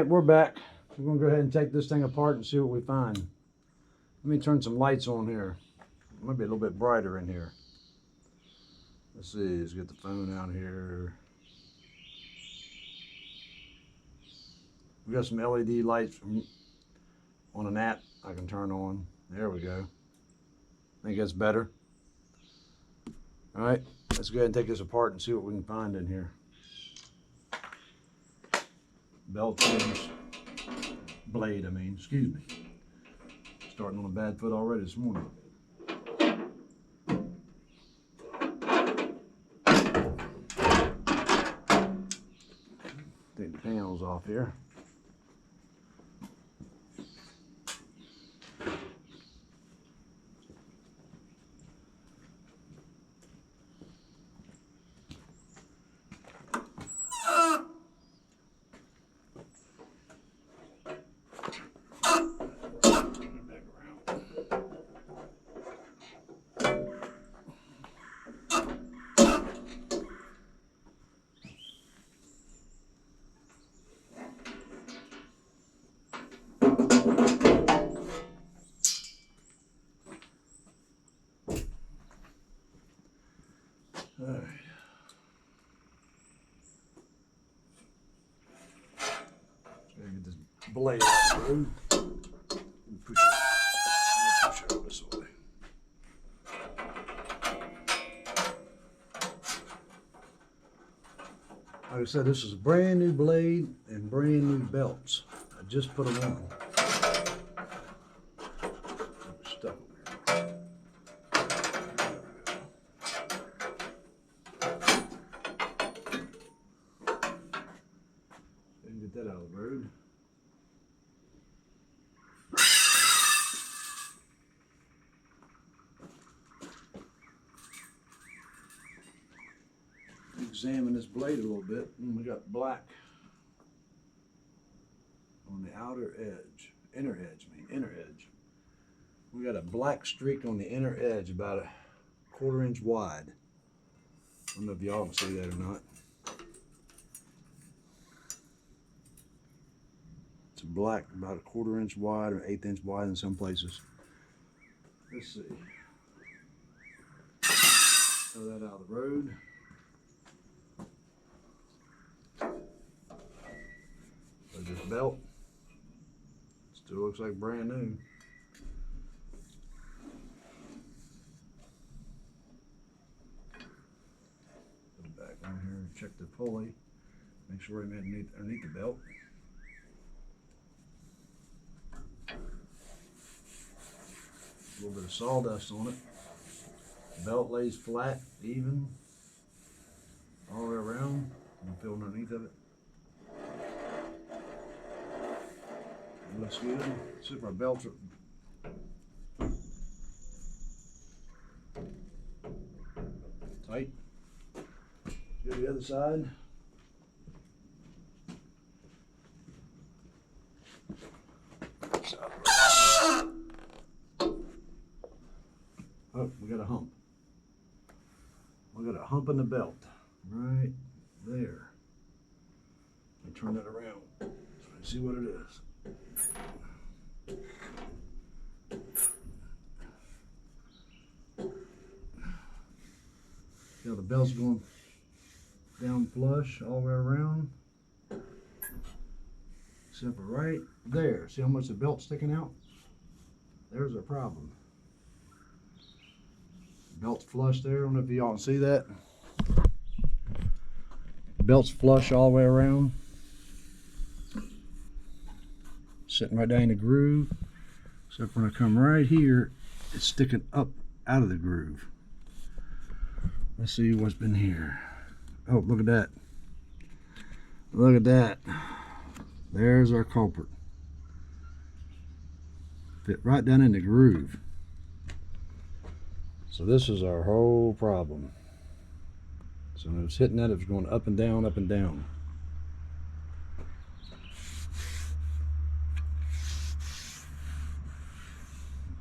right, we're back. We're gonna go ahead and take this thing apart and see what we find. Let me turn some lights on here. It might be a little bit brighter in here. Let's see, let's get the phone out here. We got some LED lights on an app I can turn on. There we go. I think that's better. All right, let's go ahead and take this apart and see what we can find in here. Belt finish. Blade, I mean, excuse me. Starting on a bad foot already this morning. Take the panels off here. All right. Gotta get this blade out of the road. Push it over this way. Like I said, this is a brand new blade and brand new belts. I just put them on. Stuck over here. Get that out of the road. Examine this blade a little bit, and we got black on the outer edge, inner edge. We got a black streak on the inner edge, about a 1/4 inch wide. I don't know if y'all can see that or not. It's black, about a 1/4 inch wide or 1/8 inch wide in some places. Let's see. Throw that out of the road. There's this belt. Still looks like brand new. Put it back on here and check the pulley. Make sure I'm underneath the belt. A little bit of sawdust on it. Belt lays flat, even, all the way around. You can feel underneath of it. It looks good. See if our belts are tight. Go to the other side. Oh, we got a hump. We got a hump in the belt right there. Let me turn that around so I can see what it is. See how the belt's going down flush all the way around. Except for right there. See how much the belt's sticking out? There's our problem. Belt's flush there. I don't know if y'all can see that. Belt's flush all the way around. Sitting right down in the groove. Except when I come right here, it's sticking up out of the groove. Let's see what's been here. Oh, look at that. Look at that. There's our culprit. Fit right down in the groove. So this is our whole problem. So when it was hitting that, it was going up and down, up and down.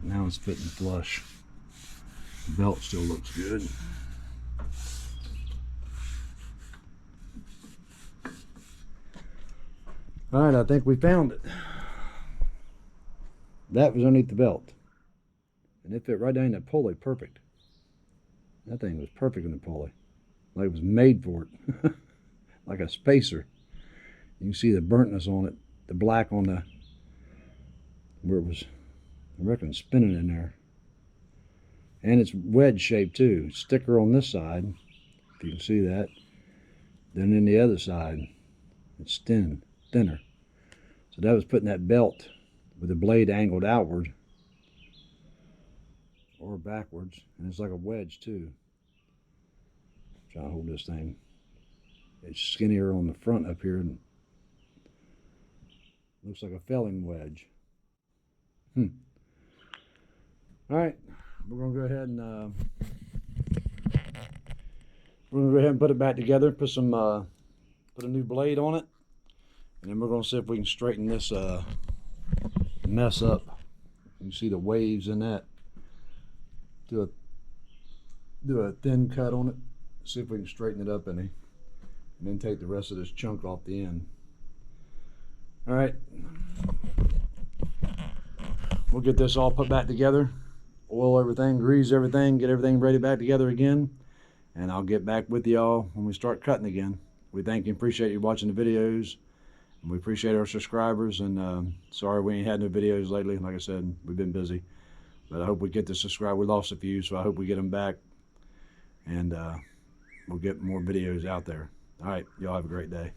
Now it's fitting flush. The belt still looks good. All right, I think we found it. That was underneath the belt. And it fit right down in that pulley, perfect. That thing was perfect in the pulley. Like it was made for it. Like a spacer. You can see the burntness on it. The black on the, where it was, I reckon, spinning in there. And it's wedge shaped too. Sticker on this side, if you can see that. Then in the other side, it's thinner. So that was putting that belt with the blade angled outward or backwards, and it's like a wedge too. Try to hold this thing. It's skinnier on the front up here, and looks like a felling wedge. All right, we're gonna go ahead and put it back together. Put some put a new blade on it, and then we're gonna see if we can straighten this mess up. You can see the waves in that. Do a thin cut on it. See if we can straighten it up any, and then take the rest of this chunk off the end. All right, we'll get this all put back together, oil everything, grease everything, get everything ready back together again, and I'll get back with y'all when we start cutting again. We thank you and appreciate you watching the videos, and we appreciate our subscribers, and sorry we ain't had no videos lately. Like I said, we've been busy, but I hope we get the subscribe. We lost a few, so I hope we get them back, and we'll get more videos out there. All right, y'all have a great day.